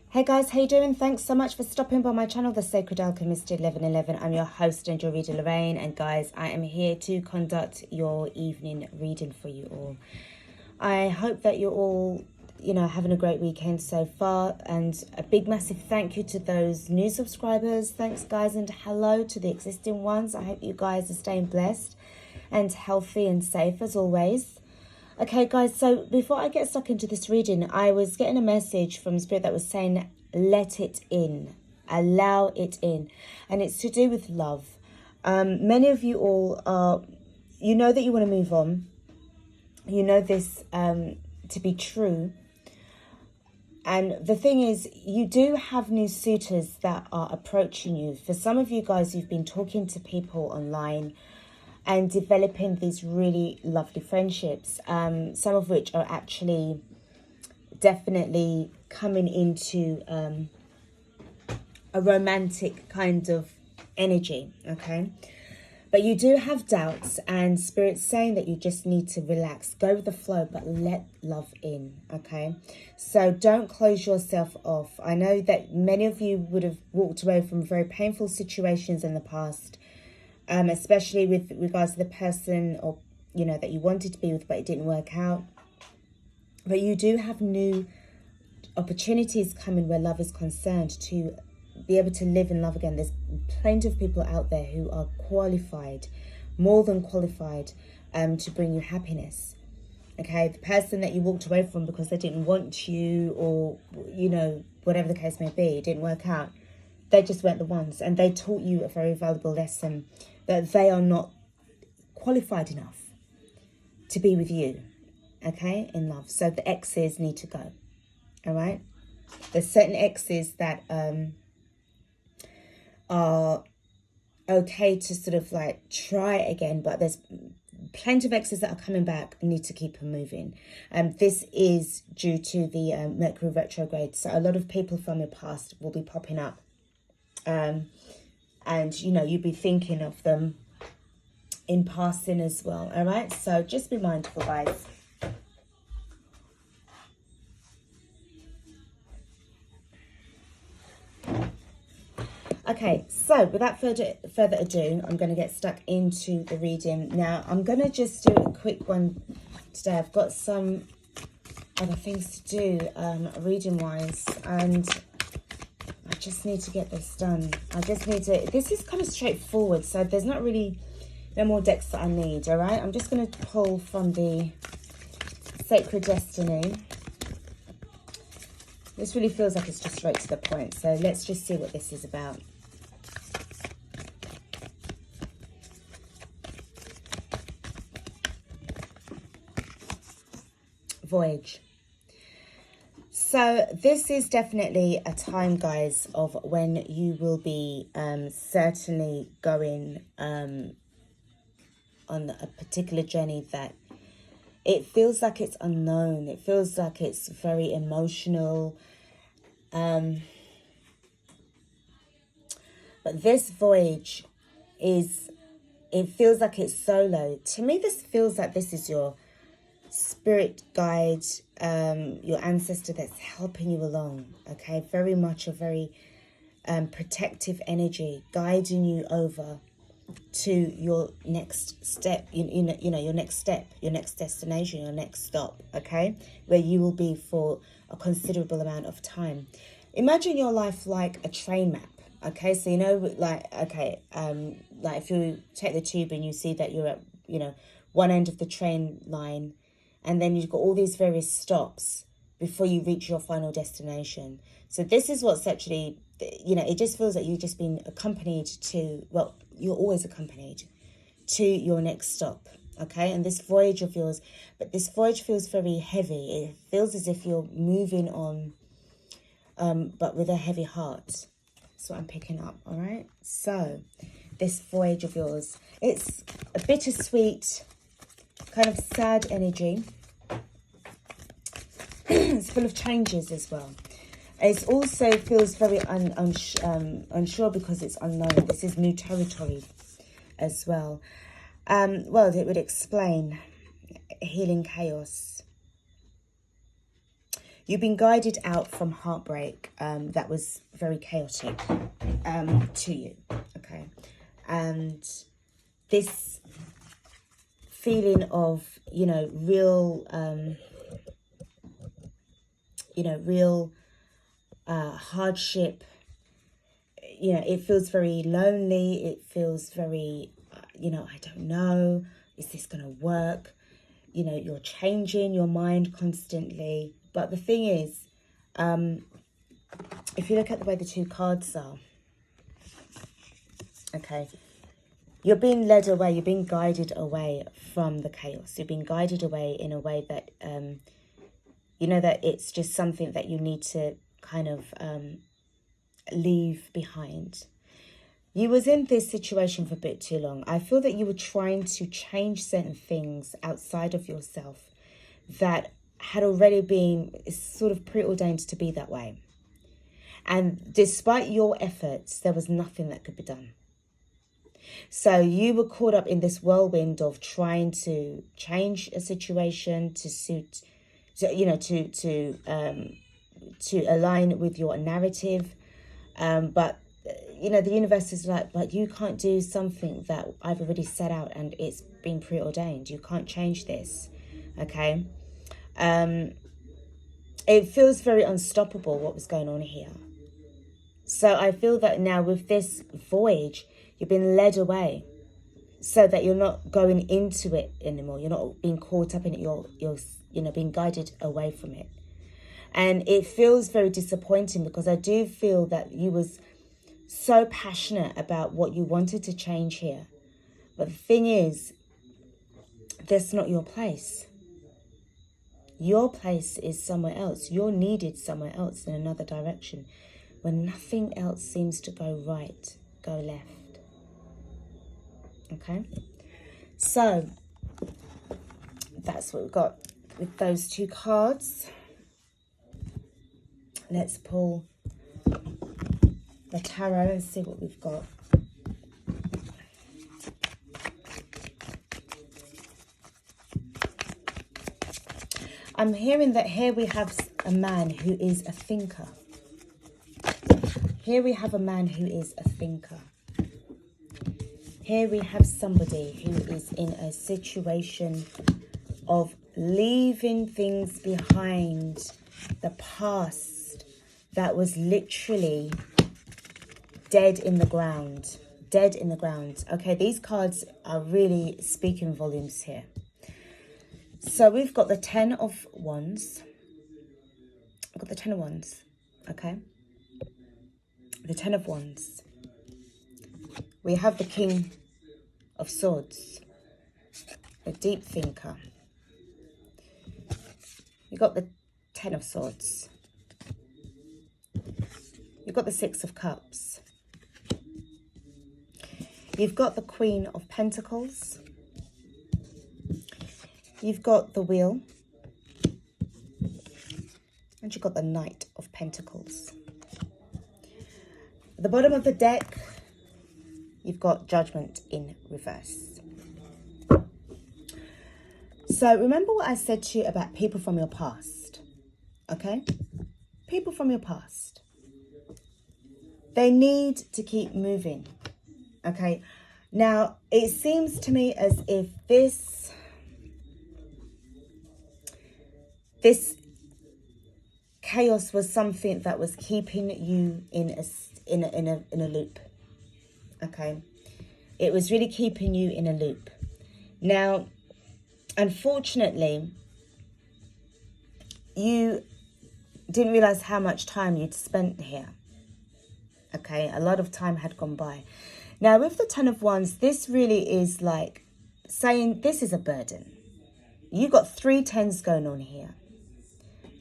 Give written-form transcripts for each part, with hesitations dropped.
Hey guys, how you doing? Thanks so much for stopping by my channel, The Sacred Alchemist 1111. I'm your host and your reader, Lorraine. And guys, I am here to conduct your evening reading for you all. I hope that you're all, having a great weekend so far. And a big, massive thank you to those new subscribers. Thanks, guys. And hello to the existing ones. I hope you guys are staying blessed and healthy and safe as always. Okay, guys, so before I get stuck into this reading, I was getting a message from Spirit that was saying, let it in, allow it in. And it's to do with love. Many of you all are, you know that you want to move on. You know this to be true. And the thing is, you do have new suitors that are approaching you. For some of you guys, you've been talking to people online and developing these really lovely friendships, some of which are actually definitely coming into a romantic kind of energy, okay? But you do have doubts, and Spirit's saying that you just need to relax, go with the flow, but let love in, okay? So don't close yourself off. I know that many of you would have walked away from very painful situations in the past, especially with regards to the person or that you wanted to be with, but it didn't work out. But you do have new opportunities coming where love is concerned to be able to live in love again. There's plenty of people out there who are qualified, more than qualified, to bring you happiness. Okay, the person that you walked away from because they didn't want you, or whatever the case may be, it didn't work out. They just weren't the ones, and they taught you a very valuable lesson that they are not qualified enough to be with you, okay, in love. So the exes need to go, all right? There's certain exes that are okay to sort of like try again, but there's plenty of exes that are coming back and need to keep them moving. This is due to the Mercury retrograde, so a lot of people from your past will be popping up. And you'll be thinking of them in passing as well, all right? So just be mindful, guys. Okay, so without further ado, I'm going to get stuck into the reading. Now, I'm going to just do a quick one today. I've got some other things to do reading-wise, and I just need to get this done. This is kind of straightforward, so there's not really no more decks that I need, all right? I'm just going to pull from the Sacred Destiny. This really feels like it's just straight to the point, so let's just see what this is about. Voyage. So this is definitely a time, guys, of when you will be certainly going on a particular journey that it feels like it's unknown. It feels like it's very emotional. But this voyage it feels like it's solo. To me, this feels like this is your spirit guide, your ancestor that's helping you along, okay? Very much a very protective energy guiding you over to your next step, your next step, your next destination, your next stop, okay? Where you will be for a considerable amount of time. Imagine your life like a train map, okay? So, like if you take the tube and you see that you're at, one end of the train line, and then you've got all these various stops before you reach your final destination. So this is what's actually, it just feels like you've just been accompanied to, well, you're always accompanied to your next stop, okay? And this voyage of yours, but this voyage feels very heavy. It feels as if you're moving on, but with a heavy heart. That's what I'm picking up, all right? So this voyage of yours, it's a bittersweet, kind of sad energy. It's full of changes as well. It also feels very unsure because it's unknown. This is new territory as well. Well, it would explain healing chaos. You've been guided out from heartbreak that was very chaotic to you, okay? And this feeling of, real, real hardship, it feels very lonely. It feels very, I don't know, is this going to work? You're changing your mind constantly. But the thing is, if you look at the way the two cards are, okay, you're being led away, you're being guided away from the chaos. You're being guided away in a way that, that it's just something that you need to kind of leave behind. You was in this situation for a bit too long. I feel that you were trying to change certain things outside of yourself that had already been sort of preordained to be that way. And despite your efforts, there was nothing that could be done. So you were caught up in this whirlwind of trying to change a situation to suit, to align with your narrative. But the universe is like, but you can't do something that I've already set out and it's been preordained. You can't change this, okay? It feels very unstoppable what was going on here. So I feel that now with this voyage, you've been led away so that you're not going into it anymore. You're not being caught up in it. You're being guided away from it. And it feels very disappointing because I do feel that you was so passionate about what you wanted to change here. But the thing is, that's not your place. Your place is somewhere else. You're needed somewhere else in another direction. When nothing else seems to go right, go left. Okay? So, that's what we've got with those two cards. Let's pull the tarot and see what we've got. I'm hearing that here we have a man who is a thinker. Here we have a man who is a thinker. Here we have somebody who is in a situation of leaving things behind, the past that was literally dead in the ground. Dead in the ground. Okay, these cards are really speaking volumes here. So we've got the Ten of Wands. I've got the Ten of Wands, okay? The Ten of Wands. We have the King of Swords, a deep thinker. You've got the Ten of Swords. You've got the Six of Cups. You've got the Queen of Pentacles. You've got the Wheel. And you've got the Knight of Pentacles. At the bottom of the deck, you've got Judgment in reverse. So remember what I said to you about people from your past, okay? People from your past. They need to keep moving, okay? Now, it seems to me as if this chaos was something that was keeping you in a loop, okay? It was really keeping you in a loop. Now, unfortunately, you didn't realize how much time you'd spent here, okay? A lot of time had gone by. Now, with the Ten of Wands, this really is like saying this is a burden. You got 3 tens going on here.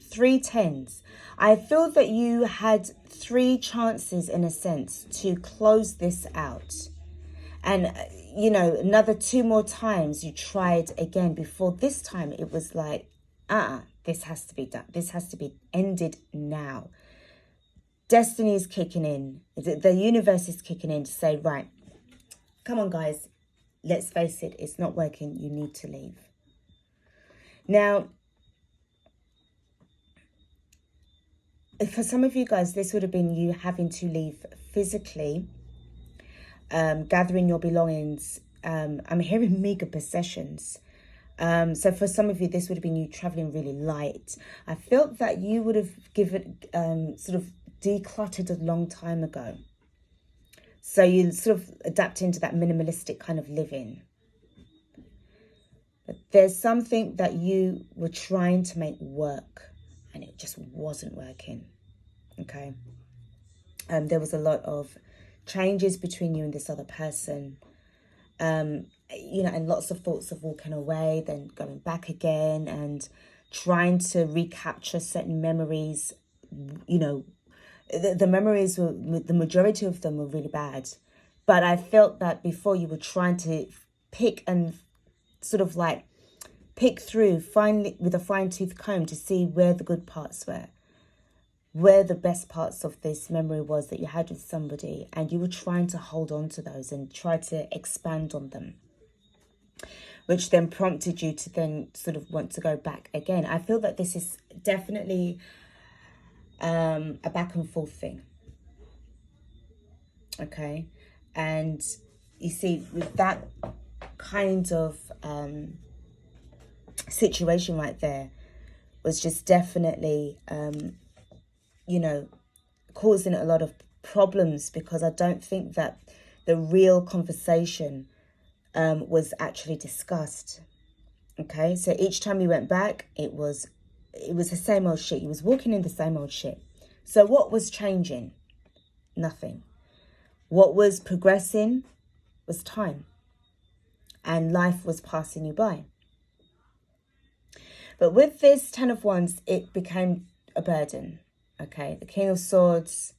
3 tens. I feel that you had 3 chances, in a sense, to close this out. And, another 2 more times you tried again before this time it was like, this has to be done. This has to be ended now. Destiny is kicking in. The universe is kicking in to say, right, come on, guys. Let's face it. It's not working. You need to leave. Now, for some of you guys, this would have been you having to leave physically, gathering your belongings. I'm hearing mega possessions. So for some of you, this would have been you traveling really light. I felt that you would have given, sort of decluttered a long time ago. So you sort of adapt into that minimalistic kind of living. But there's something that you were trying to make work and it just wasn't working. Okay. There was a lot of changes between you and this other person. You know, and lots of thoughts of walking away, then going back again and trying to recapture certain memories. You know, the memories were, the majority of them were really bad. But I felt that before you were trying to pick and sort of like pick through finally with a fine-tooth comb to see where the good parts were, where the best parts of this memory was that you had with somebody, and you were trying to hold on to those and try to expand on them, which then prompted you to then sort of want to go back again. I feel that this is definitely a back and forth thing. Okay. And you see, with that kind of situation right there was just definitely, you know, causing a lot of problems, because I don't think that the real conversation was actually discussed. Okay, so each time you went back, it was the same old shit. You was walking in the same old shit. So what was changing? Nothing. What was progressing was time, and life was passing you by. But with this Ten of Wands, it became a burden. Okay, the King of Swords,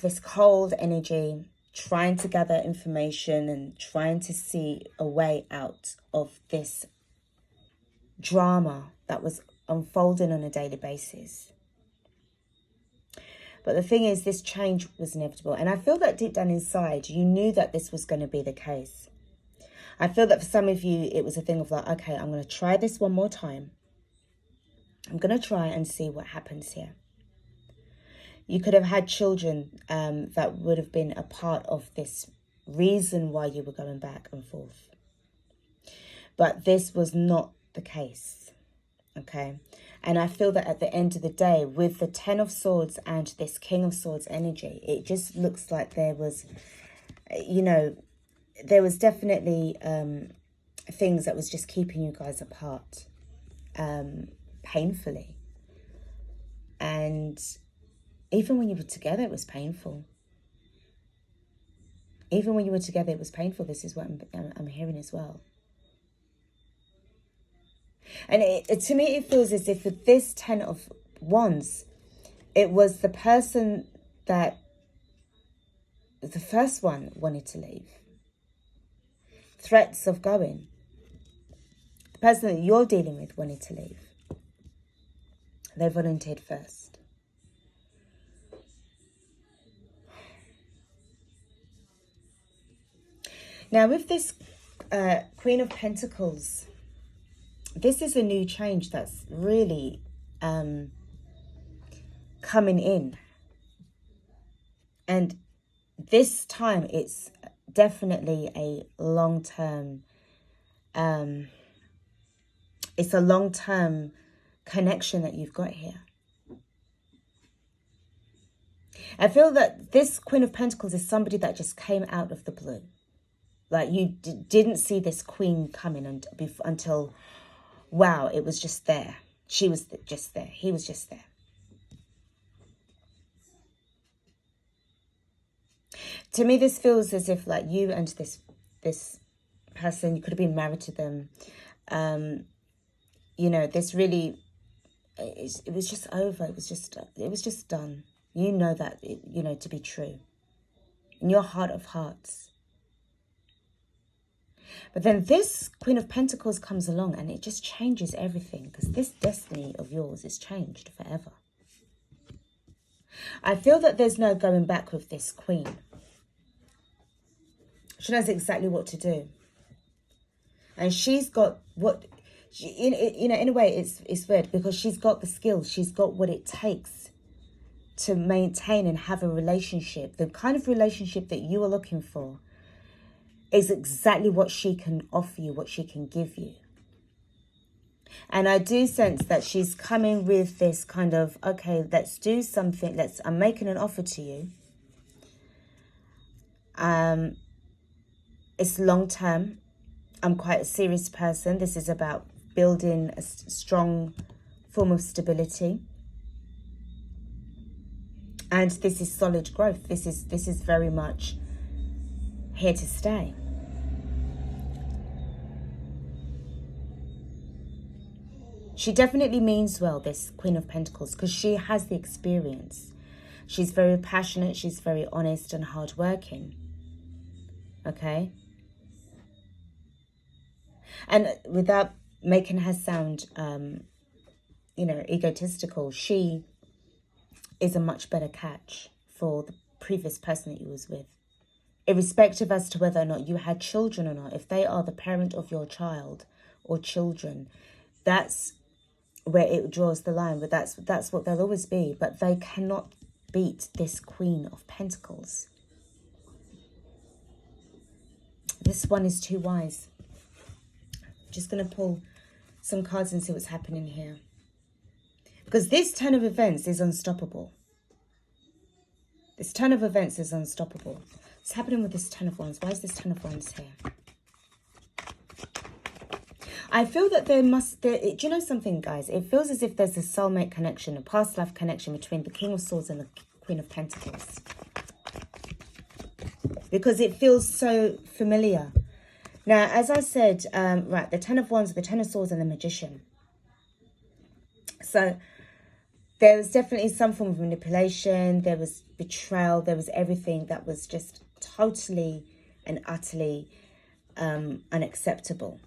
this cold energy, trying to gather information and trying to see a way out of this drama that was unfolding on a daily basis. But the thing is, this change was inevitable. And I feel that deep down inside, you knew that this was going to be the case. I feel that for some of you, it was a thing of like, okay, I'm going to try this one more time. I'm going to try and see what happens here. You could have had children that would have been a part of this reason why you were going back and forth. But this was not the case. Okay. And I feel that at the end of the day, with the Ten of Swords and this King of Swords energy, it just looks like there was, you know, there was definitely things that was just keeping you guys apart painfully. And even when you were together, it was painful. Even when you were together, it was painful. This is what I'm hearing as well. And to me, it feels as if with this Ten of Wands, it was the person that the first one wanted to leave. Threats of going. The person that you're dealing with wanted to leave. They volunteered first. Now with this Queen of Pentacles, this is a new change that's really coming in. And this time it's definitely a long-term, it's a long-term connection that you've got here. I feel that this Queen of Pentacles is somebody that just came out of the blue. Like you didn't see this queen coming until, wow, it was just there. She was just there. He was just there. To me, this feels as if like you and this person, you could have been married to them. You know, this really, it was just over. It was just done. You know that, you know, to be true. In your heart of hearts. But then this Queen of Pentacles comes along and it just changes everything, because this destiny of yours is changed forever. I feel that there's no going back with this Queen. She knows exactly what to do. And she's got In a way, it's weird because she's got the skills. She's got what it takes to maintain and have a relationship. The kind of relationship that you are looking for is exactly what she can offer you, what she can give you. And I do sense that she's coming with this kind of, okay, let's do something. I'm making an offer to you. It's long term. I'm quite a serious person. This is about building a strong form of stability. And this is solid growth. This is very much here to stay. She definitely means well, this Queen of Pentacles, because she has the experience. She's very passionate. She's very honest and hardworking. Okay? And without making her sound, egotistical, she is a much better catch for the previous person that you was with. Irrespective as to whether or not you had children or not, if they are the parent of your child or children, that's where it draws the line. But that's what they'll always be. But they cannot beat this Queen of Pentacles. This one is too wise. Just going to pull some cards and see what's happening here. Because this turn of events is unstoppable. This turn of events is unstoppable. What's happening with this Ten of Wands? Why is this Ten of Wands here? I feel that do you know something, guys? It feels as if there's a soulmate connection, a past life connection between the King of Swords and the Queen of Pentacles. Because it feels so familiar. Now, as I said, right, the Ten of Wands, the Ten of Swords, and the Magician. So there was definitely some form of manipulation. There was betrayal. There was everything that was just totally and utterly unacceptable.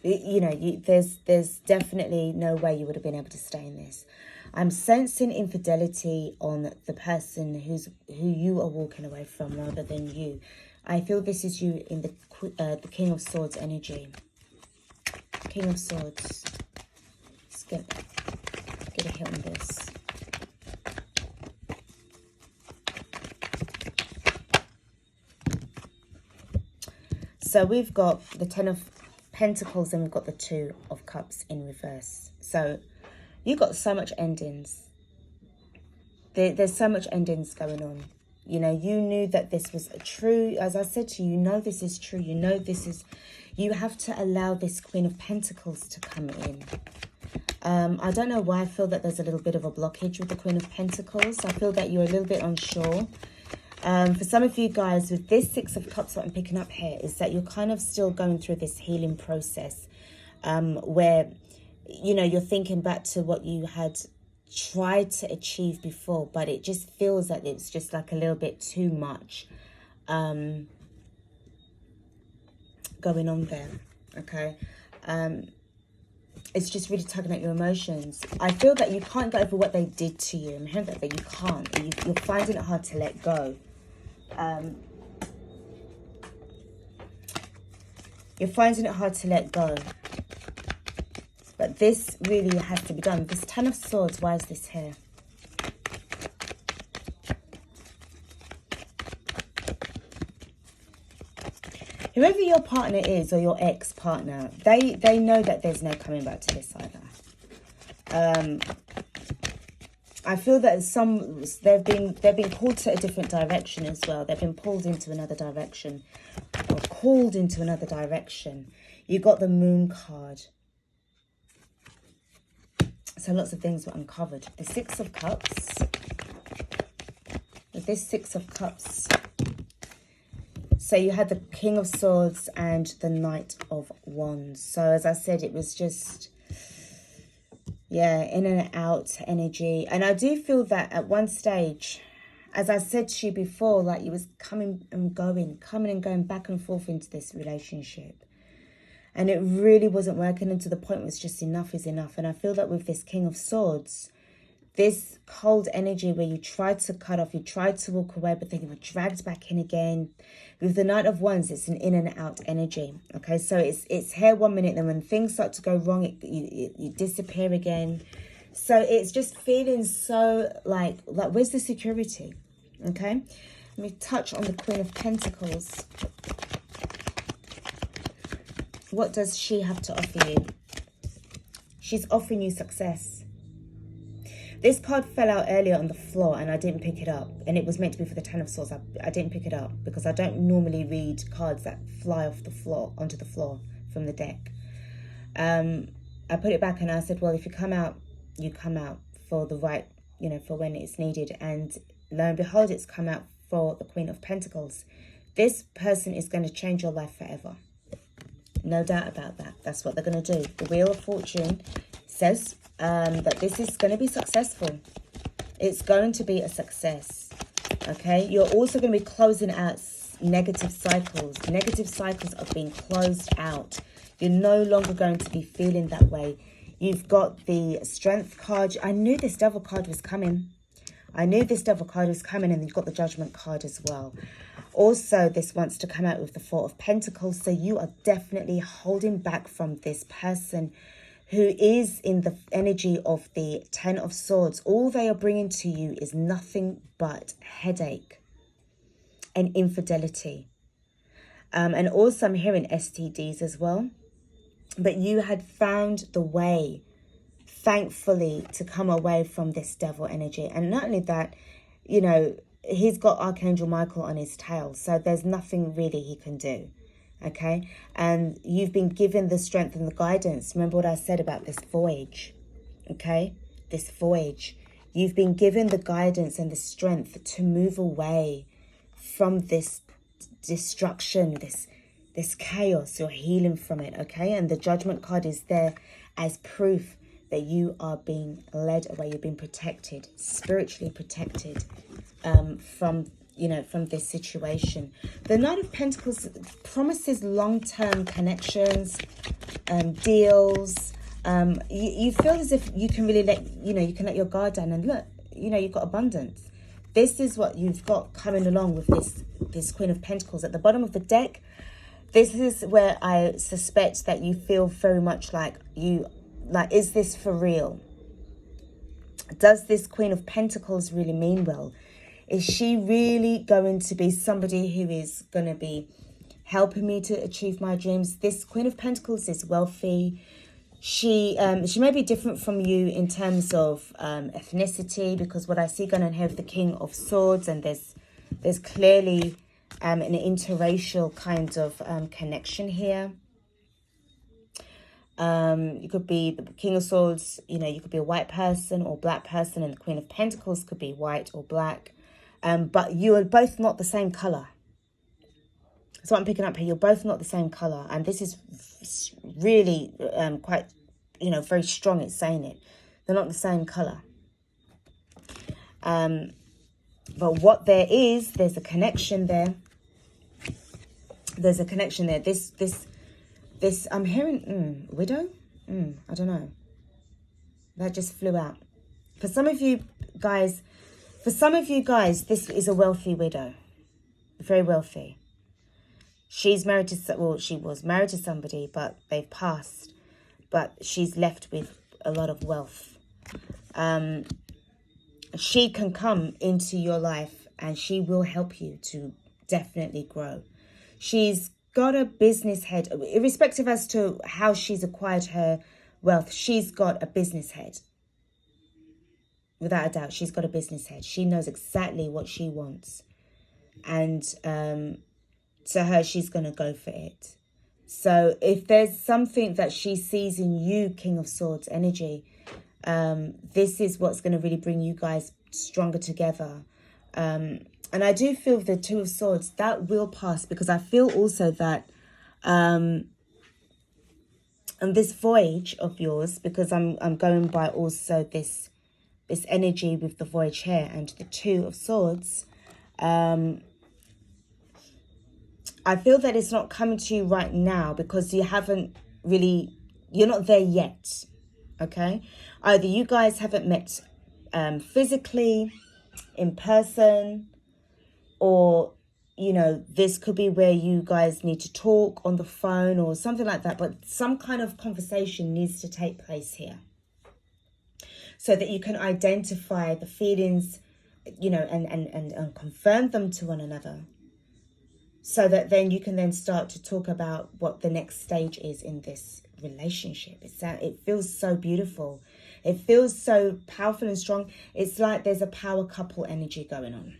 There's definitely no way you would have been able to stay in this. I'm sensing infidelity on the person who you are walking away from rather than you. I feel this is you in the King of Swords energy. King of Swords. Let's get a hit on this. So we've got the Ten of Pentacles and we've got the Two of Cups in reverse. So you got so much endings. There's so much endings going on. You know, you knew that this was true. As I said to you, you know this is true. You know this is... You have to allow this Queen of Pentacles to come in. I don't know why I feel that there's a little bit of a blockage with the Queen of Pentacles. I feel that you're a little bit unsure. For some of you guys, with this Six of Cups, what I'm picking up here is that you're kind of still going through this healing process where, you know, you're thinking back to what you had tried to achieve before, but it just feels like it's just like a little bit too much going on there. Okay. It's just really tugging at your emotions. I feel that you can't get over what they did to you. I'm hearing that you can't. You're finding it hard to let go. You're finding it hard to let go. But this really has to be done. This Ten of Swords, why is this here? Whoever your partner is or your ex-partner, they know that there's no coming back to this either. I feel that they've been called to a different direction as well. They've been pulled into another direction or called into another direction. You got the Moon card. So lots of things were uncovered. The Six of Cups. With this Six of Cups. So you had the King of Swords and the Knight of Wands. So as I said, it was just, yeah, in and out energy. And I do feel that at one stage, as I said to you before, like you was coming and going back and forth into this relationship. And it really wasn't working, and to the point where it's just enough is enough. And I feel that with this King of Swords, this cold energy where you tried to cut off, you tried to walk away, but then you were dragged back in again. With the Knight of Wands, it's an in and out energy. Okay, so it's here 1 minute, and when things start to go wrong, you disappear again. So it's just feeling so like where's the security? Okay, let me touch on the Queen of Pentacles. What does she have to offer you? She's offering you success. This card fell out earlier on the floor and I didn't pick it up. And it was meant to be for the Ten of Swords. I didn't pick it up because I don't normally read cards that fly off the floor, onto the floor from the deck. I put it back and I said, well, if you come out, you come out for the right, you know, for when it's needed. And lo and behold, it's come out for the Queen of Pentacles. This person is going to change your life forever. No doubt about that. That's what they're going to do. The Wheel of Fortune says that this is going to be successful. It's going to be a success. Okay? You're also going to be closing out negative cycles. Negative cycles are being closed out. You're no longer going to be feeling that way. You've got the Strength card. I knew this Devil card was coming. I knew this Devil card was coming, and you've got the Judgment card as well. Also, this wants to come out with the Four of Pentacles. So you are definitely holding back from this person who is in the energy of the Ten of Swords. All they are bringing to you is nothing but headache and infidelity. And also I'm hearing STDs as well. But you had found the way, thankfully, to come away from this devil energy. And not only that, you know, he's got Archangel Michael on his tail. So there's nothing really he can do. Okay. And you've been given the strength and the guidance. Remember what I said about this voyage. Okay. This voyage. You've been given the guidance and the strength to move away from this destruction, this chaos. You're healing from it. Okay. And the Judgment card is there as proof that you are being led away. You're being protected, spiritually protected from, you know, from this situation. The Knight of Pentacles promises long-term connections, deals. You feel as if you can really you can let your guard down, and look, you know, you've got abundance. This is what you've got coming along with this Queen of Pentacles at the bottom of the deck. This is where I suspect that you feel very much like is this for real? Does this Queen of Pentacles really mean well? Is she really going to be somebody who is going to be helping me to achieve my dreams? This Queen of Pentacles is wealthy. She may be different from you in terms of ethnicity, because what I see going on here with the King of Swords, and there's clearly an interracial kind of connection here. You could be the King of Swords, you know, you could be a white person or black person, and the Queen of Pentacles could be white or black. But you are both not the same color. That's what I'm picking up here. You're both not the same color. And this is really quite, you know, very strong. It's saying it. They're not the same color. But what there is, there's a connection there. There's a connection there. This, I'm hearing, widow? I don't know. That just flew out. For some of you guys, this is a wealthy widow. Very wealthy. She's married to, well, she was married to somebody, but they've passed. But she's left with a lot of wealth. She can come into your life and she will help you to definitely grow. She's got a business head, irrespective as to how she's acquired her wealth. She's got a business head. Without a doubt, she's got a business head. She knows exactly what she wants. And to her, she's going to go for it. So if there's something that she sees in you, King of Swords energy, this is what's going to really bring you guys stronger together. And I do feel the Two of Swords, that will pass, because I feel also that on this voyage of yours, because I'm going by also this energy with the voyage here and the Two of Swords, I feel that it's not coming to you right now because you haven't really, you're not there yet, okay? Either you guys haven't met physically, in person, or, you know, this could be where you guys need to talk on the phone or something like that. But some kind of conversation needs to take place here so that you can identify the feelings, you know, and confirm them to one another. So that then you can then start to talk about what the next stage is in this relationship. It feels so beautiful. It feels so powerful and strong. It's like there's a power couple energy going on.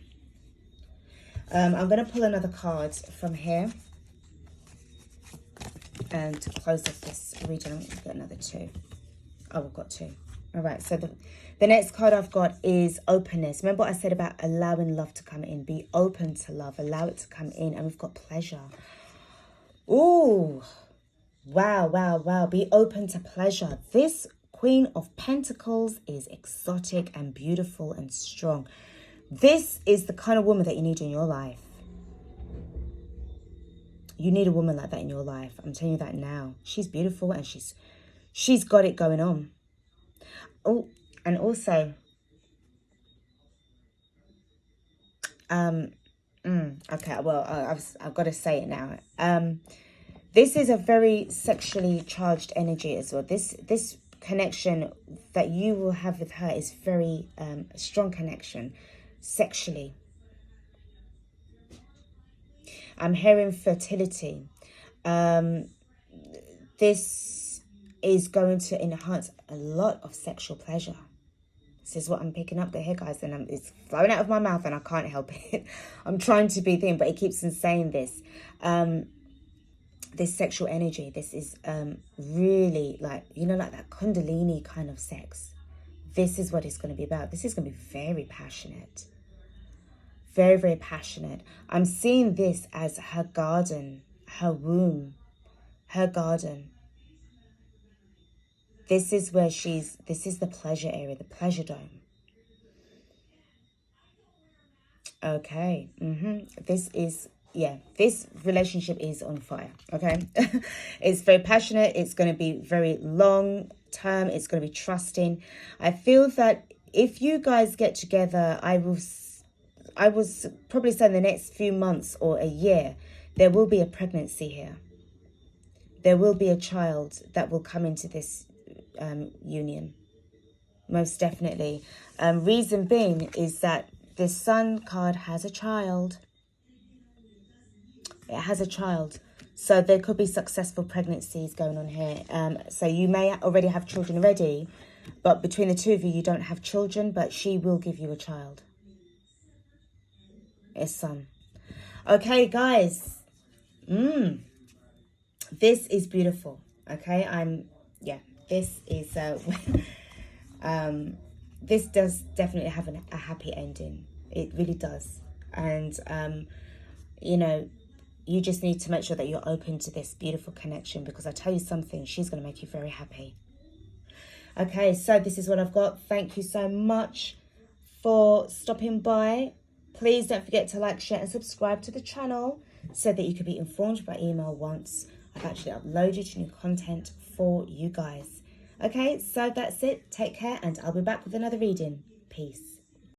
I'm going to pull another card from here. And to close off this reading, I'm going to get another 2. Oh, we've got 2. All right, so the next card I've got is openness. Remember what I said about allowing love to come in? Be open to love. Allow it to come in. And we've got pleasure. Ooh. Wow, wow, wow. Be open to pleasure. This Queen of Pentacles is exotic and beautiful and strong. This is the kind of woman that you need in your life. You need a woman like that in your life. I'm telling you that now. She's beautiful and she's got it going on. Oh, and also, okay, well, I've got to say it now. This is a very sexually charged energy as well. This connection that you will have with her is very strong connection sexually. I'm hearing fertility. This is going to enhance a lot of sexual pleasure. This is what I'm picking up here, guys, and it's flowing out of my mouth and I can't help it. I'm trying to be thin, but it keeps on saying this. This sexual energy, this is really like, you know, like that Kundalini kind of sex. This is what it's going to be about. This is going to be very passionate. Very, very passionate. I'm seeing this as her garden, her womb, her garden. This is where this is the pleasure area, the pleasure dome. Okay. This relationship is on fire. Okay. It's very passionate. It's going to be very long term. It's going to be trusting. I feel that if you guys get together, I was probably say in the next few months or a year, there will be a pregnancy here. There will be a child that will come into this union. Most definitely. Reason being is that the Sun card has a child. It has a child. So there could be successful pregnancies going on here. So you may already have children already, but between the two of you, you don't have children, but she will give you a child. A son. Okay, guys. This is beautiful. Okay, this is this does definitely have a happy ending. It really does. And you know, you just need to make sure that you're open to this beautiful connection, because I tell you something, she's going to make you very happy. Okay, so this is what I've got. Thank you so much for stopping by. Please don't forget to like, share and subscribe to the channel so that you can be informed by email once I've actually uploaded new content for you guys. Okay, so that's it. Take care and I'll be back with another reading. Peace.